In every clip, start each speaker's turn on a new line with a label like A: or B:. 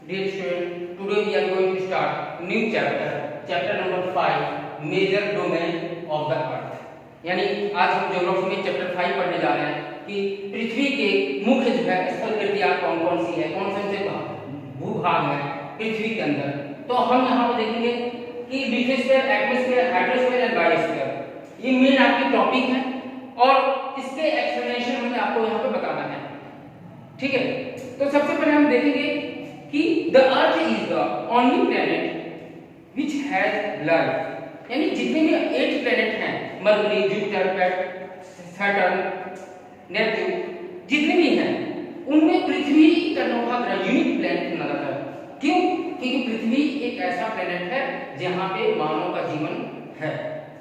A: Dear student, today we are going to start new chapter, chapter number 5, major domain of the earth. यानी आज हम geography में chapter 5 पढ़ने जा रहे हैं कि पृथ्वी के मुख्य जो है स्थलकृतियां कौन कौन सी है, कौन से भूभाग है पृथ्वी के अंदर। तो हम यहाँ पर देखेंगे कि lithosphere, atmosphere, hydrosphere and biosphere, ये मेन आपकी टॉपिक है और इसके एक्सप्लेनेशन हमें आपको यहाँ पे बताना है। ठीक है, तो सबसे पहले हम देखेंगे कि the earth is the only planet which has life, यानी जितने भी 8 प्लेनेट हैं, मरकरी, जुपिटर, सैटर्न, नेपच्यून, जितने भी हैं उनमें पृथ्वी का अनोखा ग्रह, यूनिक प्लेनेट माना जाता है। क्यों? क्योंकि पृथ्वी एक ऐसा प्लेनेट है जहां पे मानव का जीवन है।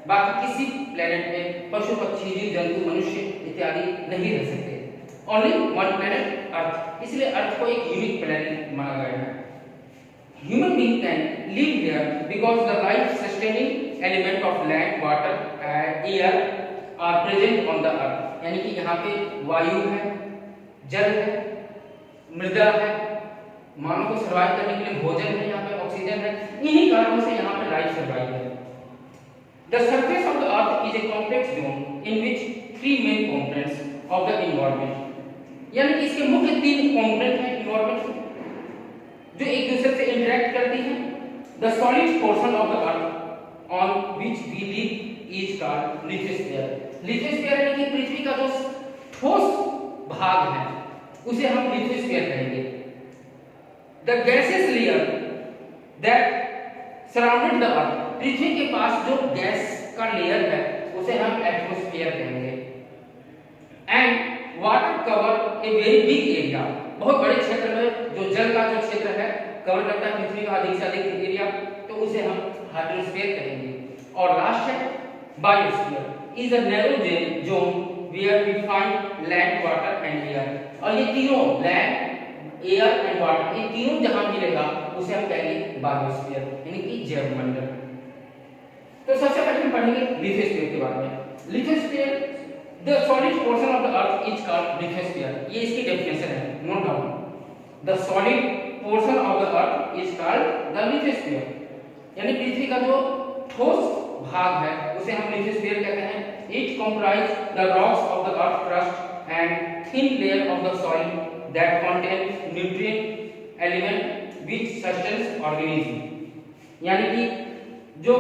A: बाकी किसी प्लेनेट में पशु, पक्षी, जीव जंतु, मनुष्य इत्यादि नहीं रह सकते। ओनली वन प्लेनेट अर्थ, इसलिए अर्थ को एक यूनिक प्लेनेट माना गया है। Human being can live here because the life sustaining element of land, water and air are present on the earth, यानी कि यहाँ पे वायु है, जल है, मृदा है, मानव को सर्वाइव करने के लिए भोजन है, यहाँ पे ऑक्सीजन है, इन्हीं कारणों से यहाँ पे लाइफ सर्वाइव है। The surface of the earth is a complex zone in which 3 main components of the environment, यानी कि इसके मुख्य 3 कंपोनेंट हैं एनवायरनमेंट जो एक दूसरे से इंटरेक्ट करती हैं। The solid portion of the earth on which we live is called lithosphere. Lithosphere यानी कि पृथ्वी का जो ठोस भाग है उसे हम लिथोस्फीयर कहेंगे। The gases layer that surrounded the earth, पृथ्वी के पास जो गैस का लेयर है उसे हम एटमॉस्फेयर कहेंगे। And water cover a very big area, बहुत बड़े क्षेत्र में जो जल का जो क्षेत्र है कवर करता है पृथ्वी का अधिक से अधिक एरिया, तो उसे हम हाइड्रोस्फीयर कहेंगे। और लास्ट है biosphere, is a narrow zone where we find land, water and air. और ये तीनों लैंड, एयर एंड वाटर, ये तीनों जहां मिलेगा उसे हम कहेंगे बायोस्फीयर, यानी कि जैव मंडल। तो सबसे पहले हम पढ़ेंगे लिथोस्फीयर के बारे में। Lithosphere The solid portion of the earth is called lithosphere, ये इसकी डेफिनेशन है, note down. The solid portion of the earth is called the lithosphere, यानी पृथ्वी का जो ठोस भाग है उसे हम लिथोस्फीयर कहते हैं। It comprises the rocks of the earth crust and thin layer of the soil that contain nutrient element which sustains organism, यानी कि जो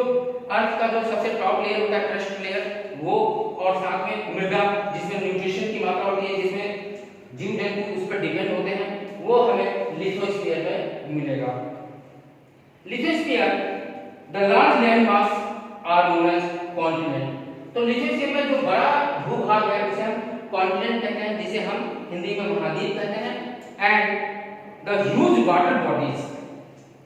A: अर्थ का जो सबसे टॉप लेयर होता है क्रस्ट लेयर वो, और साथ में मृदा जिसमें न्यूट्रिशन की मात्रा होती है, जिसमें जीव जंतु उस पर डिपेंड होते हैं, वो हमें लिथोस्फीयर में मिलेगा। Lithosphere the large land mass are known as continent. तो लिथोस्फीयर में जो बड़ा भूभाग है उसे हम कॉन्टिनेंट कहते हैं, जिसे हम हिंदी में महाद्वीप कहते हैं। And the huge water bodies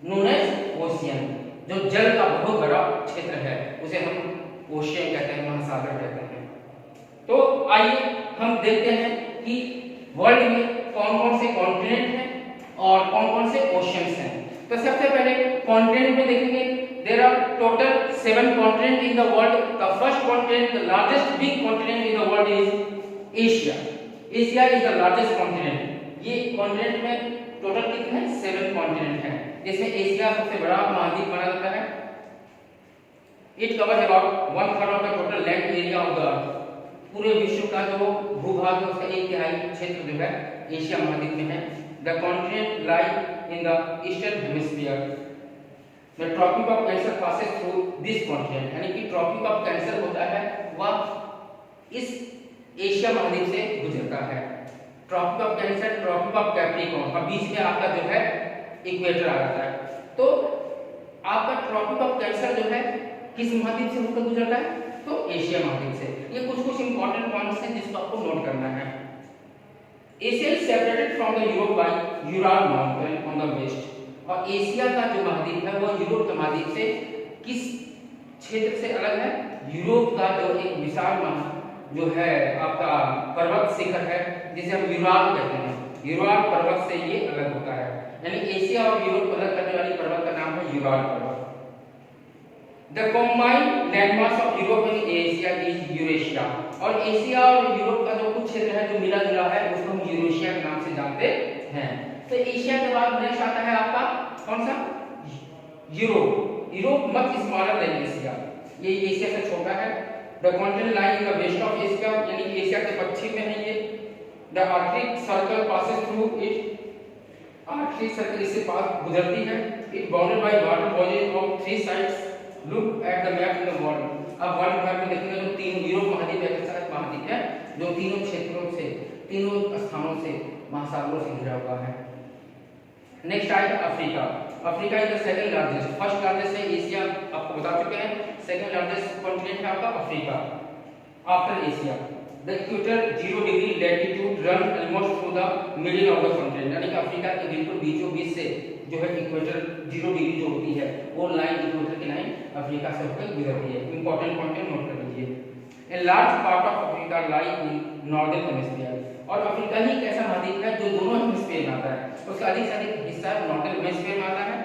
A: known as ocean, जो जल का बहुत बड़ा क्षेत्र है उसे हम ओशियन कहते हैं, महासागर कहते हैं। तो आइए हम देखते हैं कि वर्ल्ड में कौन कौन से कॉन्टिनेंट हैं और कौन कौन से ओशियंस हैं। तो सबसे पहले कॉन्टिनेंट में देखेंगे, there are total 7 continent in the world. The first continent, the largest big continent in the world is Asia. Asia is the largest continent. ये कॉन्टिनेंट में टोटल कितने हैं? 7 कॉन्टिनेंट हैं, जिसमें एशिया सबसे बड़ा महाद्वीप माना जाता है। It covers about 1/3 of the total land area of the earth. पूरे विश्व का जो भूभाग है उसका 1/3 क्षेत्र जो है एशिया महाद्वीप में है। The continent lie in the eastern hemisphere. The tropic of Cancer passes through this continent, यानी कि ट्रॉपिक ऑफ कैंसर होता है वह इस एशिया महाद्वीप से गुजरता है। Tropic of Cancer, Tropic of Capricorn, और बीच में आपका जो है इक्वेटर आ जाता है। तो आपका ट्रॉपिक ऑफ कैंसर जो है किस महाद्वीप से होकर गुजरता है? तो एशिया महाद्वीप से। ये कुछ इंपॉर्टेंट पॉइंट्स हैं जिसको आपको नोट करना है। Asia is separated from the Europe by Ural mountain on the west, और एशिया का जो महाद्वीप है वो यूरोप के महाद्वीप से किस क्षेत्र से अलग है? यूरोप का जो एक विशाल जो है आपका पर्वत शिखर है जिसे हम यूराल कहते हैं, यूराल पर्वत से ये अलग होता है। यानी एशिया और यूरोप को अलग करने वाली पर्वत का नाम है यूराल पर्वत। The combined landmass of Europe and Asia is Eurasia, और एशिया और यूरोप का जो कुछ क्षेत्र है जो मिला जुला है उसको हम यूरेशिया के नाम से जानते हैं। तो एशिया के बाद नेक्स्ट आता है आपका कौन सा, Europe. Europe much smaller than Asia, ये एशिया से छोटा है। The continent line in the west of Asia, यानी एशिया के पश्चिम में है ये। The Arctic Circle passes through it, Arctic Circle इससे पास गुजरती है। It bounded by water bodies of 3 sides. Look at the map in the world. अब वर्ल्ड मैप में देखेंगे जो तीन यूरोप महाद्वीप है, ऐसा महाद्वीप है जो तीनों क्षेत्रों से, तीनों स्थानों से, महासागरों से घिरा हुआ है। नेक्स्ट आएगा Africa. Africa is the second largest, first largest है एशिया, आपको बता चुके हैं। सेकंड लार्जेस्ट कॉन्टिनेंट है आपका Africa after Asia. The equator 0 degree latitude run almost through the middle of the continent, यानी कि अफ्रीका के बिल्कुल बीचों बीच से जो है इक्वेटर 0 डिग्री जो होती है वो लाइन, इक्वेटर की लाइन अफ्रीका से होकर गुजरती है। इंपॉर्टेंट पॉइंट नोट कर लीजिए। A large part of Africa lie in northern hemisphere, और अफ्रीका ही एक ऐसा महाद्वीप है जो दोनों हेमिस्फीयर में आता है, उसका अधिक से अधिक हिस्सा नॉर्दर्न हेमिस्फीयर में आता है।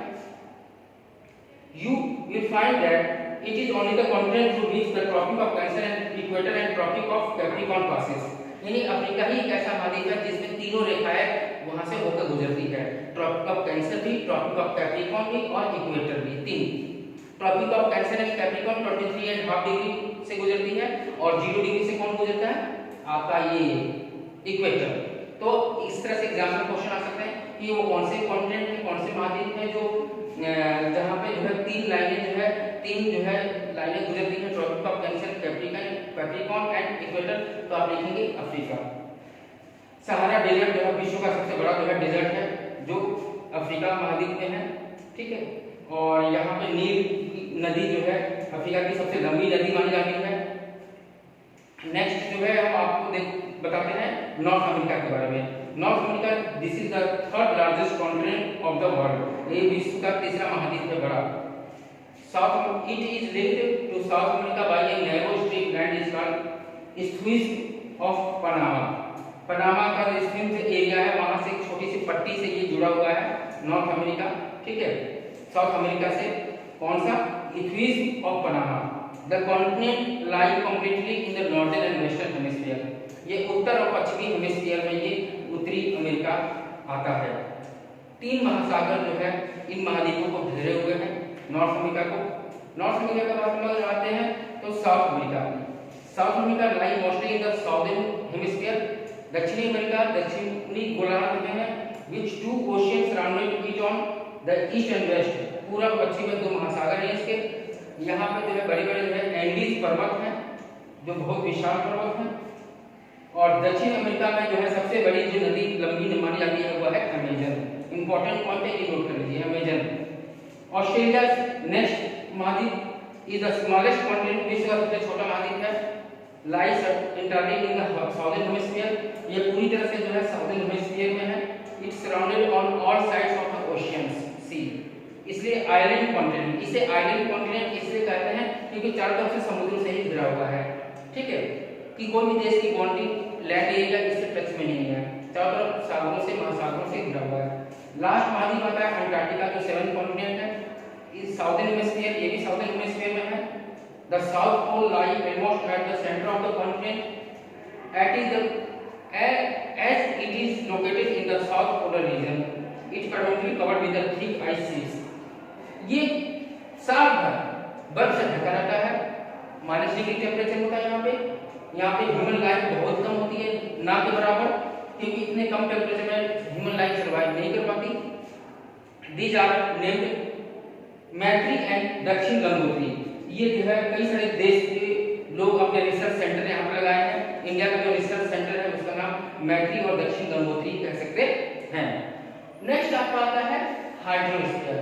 A: You will find that it is only the continent through which the Tropic of Cancer and Equator and Tropic of Capricorn passes, यानी अफ्रीका ही एक ऐसा महाद्वीप है जिसमें तीनों रेखाएं वहां से होकर गुजरती है। ट्रॉपिक ऑफ कैंसर भी, ट्रॉपिक ऑफ कैप्रिकॉर्न भी और इक्वेटर भी, तीन। Tropic of Cancer and Capricorn 23.5 degree से गुजरती है, और 0 डिग्री से कौन गुजरता है आपका ये इक्वेटर। तो इस तरह से एग्जाम में क्वेश्चन आ सकते हैं कि वो कौन से कॉन्टिनेंट है, कौन से महाद्वीप है जो जहां पे जो है तीन लाइनें जो है लाइनें गुजरती हैं, Tropic of Cancer, Capricorn and equator. तो आप लिखेंगे अफ्रीका। सहारा डेजर्ट जो है विश्व का सबसे बड़ा जो है डेजर्ट है जो अफ्रीका महाद्वीप में है, ठीक है। और यहाँ पे नील नदी जो है अफ्रीका की सबसे लंबी नदी मानी जाती है। नेक्स्ट जो है हम आपको बताते हैं नॉर्थ अमेरिका के बारे में। North America this is the third largest continent of the world, ये विश्व का तीसरा महाद्वीप है बड़ा। South it is linked to South America by a narrow strip land is called Strait of Panama. Panama का जो स्ट्रिप एरिया है वहां से एक छोटी सी पट्टी से ये जुड़ा हुआ है नॉर्थ अमेरिका, ठीक है। साउथ अमेरिका से कौन सा, straight of Panama. The continent lie completely in the northern and western hemisphere, ये उत्तर और पश्चिमी हेमिस्फीयर में ये उत्तरी अमेरिका आता है। तीन महासागर जो है इन महाद्वीपों को घेरे हुए हैं नॉर्थ अमेरिका को। नॉर्थ अमेरिका का बात हम आते हैं तो south America. South America lie mostly in the southern hemisphere. दक्षिणी अमेरिका दक्षिणी गोलार्ध में है, which two oceans surrounded it on the east and west, पूरब पश्चिम में दो महासागर हैं इसके। यहाँ पे जो है बड़े-बड़े जो है एंडीज पर्वत हैं जो बहुत विशाल पर्वत हैं, और दक्षिण अमेरिका में जो है सबसे बड़ी जो नदी लंबी मानी जाती है वो है अमेजन। इंपॉर्टेंट पॉइंट है, ये नोट कर लीजिए अमेजन। ऑस्ट्रेलिया नेक्स्ट महाद्वीप इज द स्मॉलेस्ट कॉन्टिनेंट, विश्व का सबसे छोटा महाद्वीप है। Lies entirely in the southern hemisphere, ये पूरी तरह से जो है साउदर्न हेमिस्फीयर में है। It's surrounded on all sides of the oceans sea, इसलिए आइलैंड कॉन्टिनेंट, इसे आइलैंड कॉन्टिनेंट इसलिए कहते हैं क्योंकि चारों तरफ से समुद्रों से ही घिरा हुआ है, ठीक है। कि कोई भी देश की बाउंड्री लैंड एरिया इससे टच में नहीं है, चारों तरफ सागरों से महासागरों से घिरा हुआ है। लास्ट महाद्वीप आता है अंटार्कटिका जो 7th कॉन्टिनेंट है, इस साउदर्न हेमिस्फीयर, ये भी साउदर्न हेमिस्फीयर में है। The South Pole lie almost at the centre of the continent at is the as it is located in the south polar region, it predominantly covered with the thick ice sheets. ये साल भर बर्फ से ढका रहता है, minus degree temperature होता है यहाँ पे ह्यूमन लाइफ बहुत कम होती है, ना के बराबर, क्योंकि इतने कम टेम्परेचर में ह्यूमन लाइफ सर्वाइव नहीं कर पाती। These are named मैत्री एंड दक्षिण गंगोत्री। ये जो है कई सारे देश के लोग अपने रिसर्च सेंटर यहाँ पर लगाए हैं। इंडिया का जो रिसर्च सेंटर है उसका नाम मैत्री और दक्षिण गंगोत्री कह सकते हैं। नेक्स्ट आपका आता है हाइड्रोस्फीयर।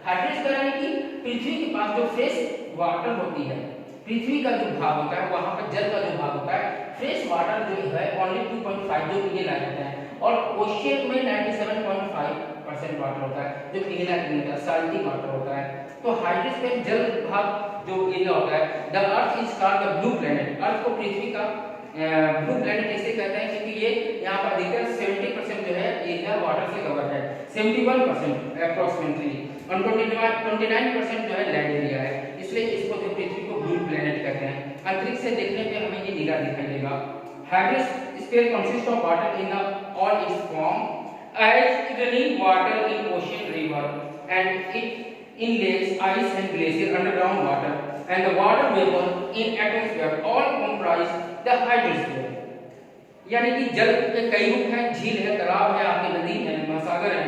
A: हाइड्रोस्फीयर यानी कि पृथ्वी के पास जो फ्रेश वाटर होती है, पृथ्वी का जो भाग होता है वहां पर जल का जो भाग होता है, फ्रेश वाटर जो है ओनली 2.5 जो पीने लायक होता है, और ओशियन में 97.5% वाटर होता है जो पीने लायक नहीं होता, साल्टी वाटर होता है। तो हाइड्रोस्फीयर जल भाग जो एरिया होता है, the earth is called the blue planet. Earth को पृथ्वी का ब्लू प्लैनेट इसे कहते हैं क्योंकि ये यहाँ पर अधिकतर 70% जो है एरिया वाटर से कवर है, 71% अप्रोक्सीमेटली, और 29% जो है लैंड एरिया है, इसलिए इसको जो पृथ्वी को ब्लू प्लैनेट कहते हैं। अंतरिक्ष से देखने पे हमें ये नीला दिखाई देगा। Hydrosphere consist of water in all it's form. as running water in ocean river and it in lakes, ice and glacier, underground water and the water vapor in atmosphere all comprise the hydrosphere। यानी कि जल के कई रूप हैं, झील है, तालाब है, आपकी नदी है, महासागर है,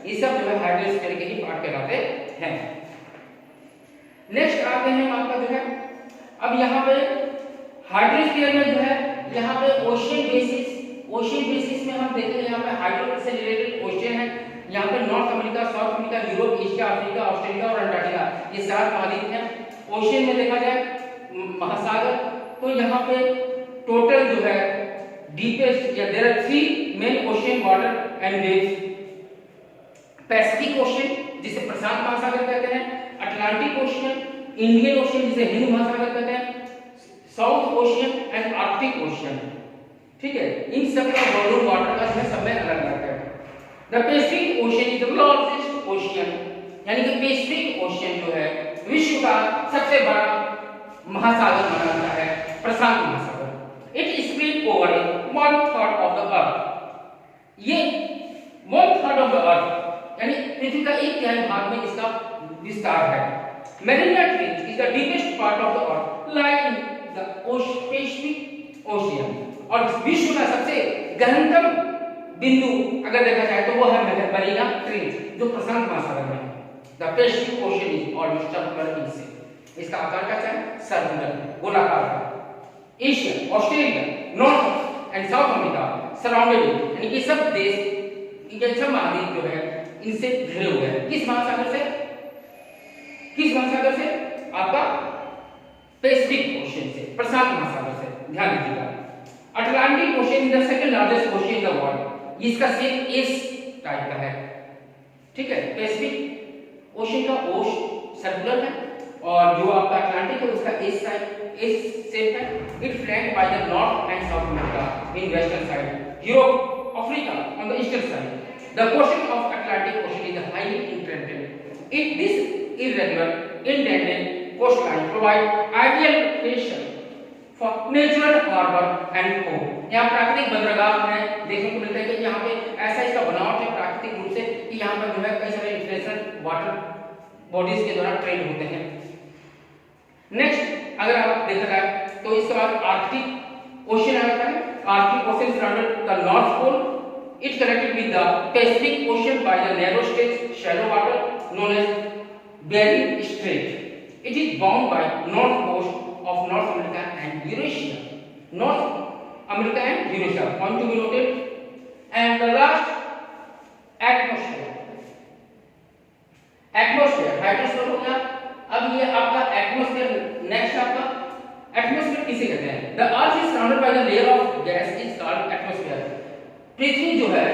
A: ये सब जो है हाइड्रोस्फीयर के ही पार्ट कहलाते हैं। नेक्स्ट आते हैं आपका जो है, अब यहाँ पे हाइड्रोस्फीयर में जो है यहाँ पे ओशियन बेसिस में हम देखेंगे, यहाँ पे हाइड्रो से रिलेटेड ओशियन है, यहाँ पे north America, south America, Europe, Asia, Africa, Australia और अंटार्कटिका, ये 7 महाद्वीप हैं। ओशियन में देखा जाए महासागर, तो यहाँ पे टोटल जो है डीपेस्ट या there are 3 main ocean water and waves. Pacific Ocean जिसे प्रशांत महासागर कहते हैं, अटलांटिक ओशियन, इंडियन ओशियन जिसे हिंद महासागर कहते हैं, south ocean and Arctic ocean. ठीक है, इन सब का वॉल्यूम वाटर का जो है सब में अलग अलग है। The Pacific ocean is the largest ocean, यानी कि पैसिफिक ओशियन जो है विश्व का सबसे बड़ा महासागर माना जाता है, प्रशांत महासागर। It spread over 1/3 of the अर्थ, ये 1/3 ऑफ द अर्थ यानी पृथ्वी का 1/3 भाग में इसका विस्तार है। Merina trench is the deepest part of the earth lie in the Pacific ocean, और विश्व का सबसे गहनतम बिंदु अगर देखा जाए तो वो है मेरिना ट्रेंच जो प्रशांत महासागर में है। The Pacific ocean is almost circular in shape, इसका आकार कैसा है? सर्कुलर, गोलाकार है। Asia, Australia, north and south America surrounded, यानी कि सब देश, ये सब महाद्वीप जो है इनसे घिरे हुए हैं। किस महासागर से? किस महासागर से? आपका पैसिफिक ओशियन से, प्रशांत महासागर से, ध्यान दीजिएगा। Atlantic ocean is the second largest ocean in the world, इसका शेप एस टाइप का है। ठीक है, पैसिफिक ओशियन का ओश सर्कुलर है और जो आपका अटलांटिक है उसका एस शेप है। It flanked by the north and south America in western side, Europe, Africa on the eastern side. The portion of Atlantic Ocean is highly indented. This irregular, indented coastline provide ideal location for natural harbor and port। यहाँ प्राकृतिक बंदरगाह में देखने को मिलता है कि यहाँ पे ऐसा इसका बनावट है प्राकृतिक रूप से कि यहाँ पर जो है कई सारे इंटरनेशनल वाटर बॉडीज के द्वारा ट्रेड होते हैं। नेक्स्ट अगर आप देखा जाए तो इसके बाद आर्कटिक ओशियन आता है। Arctic Ocean surrounded the North Pole. It connected with the Pacific Ocean by the narrow stretch shallow water known as Bering Strait. It is bound by north coast of North America and Eurasia. North America and Eurasia, point to be noted. And the last, atmosphere. Atmosphere, hydrosphere हो गया। अब ये आपका atmosphere, next आपका atmosphere किसे कहते हैं? The Earth is surrounded by the layer of gas is called atmosphere. पृथ्वी जो है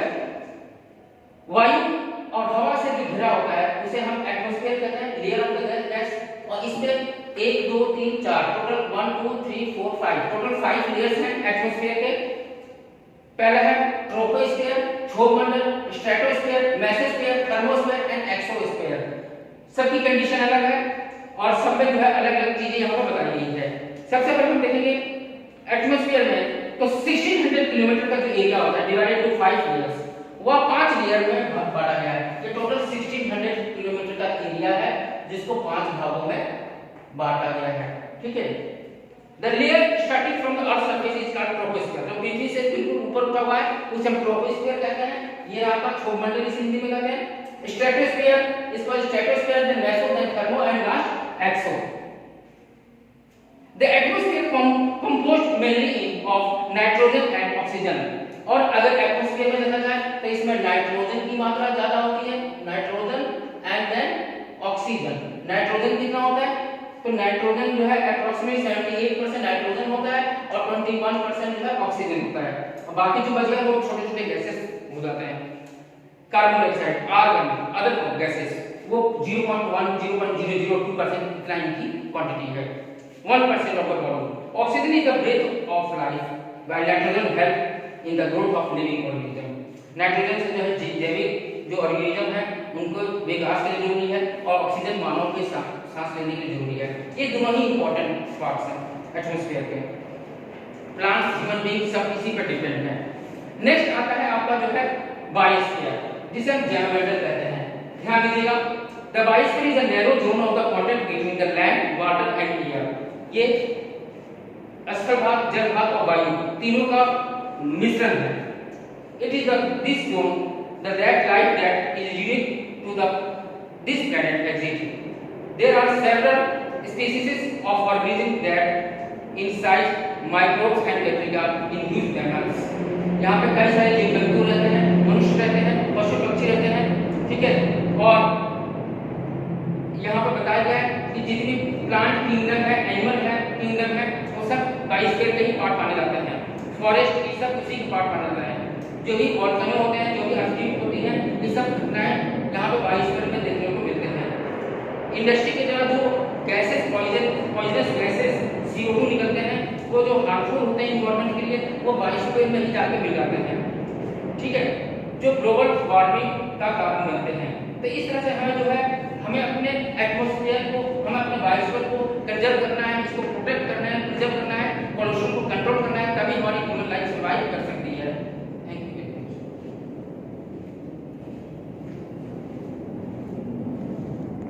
A: वायु और हवा से जो घिरा होता है उसे हम एटमॉस्फेयर कहते हैं, लेयर ऑफ द गैस। और इसमें 1 2 3 4 टोटल 1 2 3 4 5 टोटल 5 लेयर्स हैं एटमॉस्फेयर के। पहला है ट्रोपोस्फेयर, क्षोभमंडल, stratosphere, mesosphere, thermosphere and exosphere. सबकी कंडीशन अलग है और सब में जो है अलग-अलग चीजें यहाँ पर बताई गई है। सबसे पहले हम देखेंगे एटमॉस्फेयर में तो 1600 किलोमीटर का जो एरिया होता है डिवाइडेड टू 5 लेयर्स, वह 5 लेयर में बांटा गया है। ये टोटल 1600 किलोमीटर का एरिया है जिसको 5 भागों में बांटा गया है। ठीक है, the layer starting from the earth surface is called troposphere. जो पृथ्वी से बिल्कुल ऊपर उठा हुआ है उसे हम ट्रोपोस्फेयर कहते हैं। ये आपका क्षोभमंडल इस हिंदी में कहते हैं। स्ट्रेटोस्फेयर, इसको stratosphere, then meso, then thermo and last exo. The atmosphere composed mainly of nitrogen and oxygen। और अगर एटमॉस्फेयर में देखा जाए तो इसमें नाइट्रोजन की मात्रा ज्यादा होती है, nitrogen and then oxygen. Nitrogen कितना होता है? तो नाइट्रोजन जो है अप्रॉक्सीमेट 78% नाइट्रोजन होता है और 21% जो है ऑक्सीजन होता है और बाकी जो बच गया वो छोटे-छोटे गैसेस हो जाते हैं। Carbon dioxide, argon, other gases वो 0.1002% इतना इनकी क्वांटिटी है। 1% of the body. Oxygen is the breath of life, while nitrogen help in the growth of living organism. Nitrogen से जो है जैविक जो ऑर्गेनिज्म है उनको विकास के लिए जरूरी है और ऑक्सीजन मानव के सांस लेने के लिए जरूरी है। ये दोनों ही इंपॉर्टेंट पार्ट्स हैं एटमॉस्फेयर के। प्लांट्स, ह्यूमन बीइंग सब इसी पर डिपेंड है। नेक्स्ट आता है आपका जो है बायोस्फीयर। जिसे हम जियोमेट्रिक कहते हैं। ध्यान दीजिएगा, the biosphere is a narrow zone of the contact between the land, water and air. ये स्थल भाग, जल भाग और वायु तीनों का मिश्रण है। It is this zone the that life that is unique to the this planet exist. There are several species of organism that inside microbes and bacteria in huge mammals. यहाँ पे कई सारे जीव जंतु रहते हैं, मनुष्य रहते हैं, पशु पक्षी रहते हैं, ठीक है। और यहाँ पर बताया गया है कि जितनी प्लांट किंगडम है, एनिमल है किंगडम है, वो सब बायोस्फीयर के ही पार्ट माने जाते हैं। फॉरेस्ट ये सब उसी के पार्ट माने जाते हैं। जो भी वोल्केनो होते हैं, जो भी एक्टिविटी होती है, ये सब घटनाएं यहाँ पे बायोस्फीयर में देखने को मिलते हैं। इंडस्ट्री के द्वारा जो गैसेस, पॉइजनस गैसेस CO2 निकलते हैं, वो जो हार्मफुल होते हैं एनवायरनमेंट के लिए, वो बायोस्फीयर में ही जाके मिल जाते हैं, ठीक है, जो ग्लोबल वार्मिंग का कारण बनते हैं। तो इस तरह से हमें जो है, हमें अपने एटमॉस्फेयर को, हमें अपने बायोस्फीयर को कंजर्व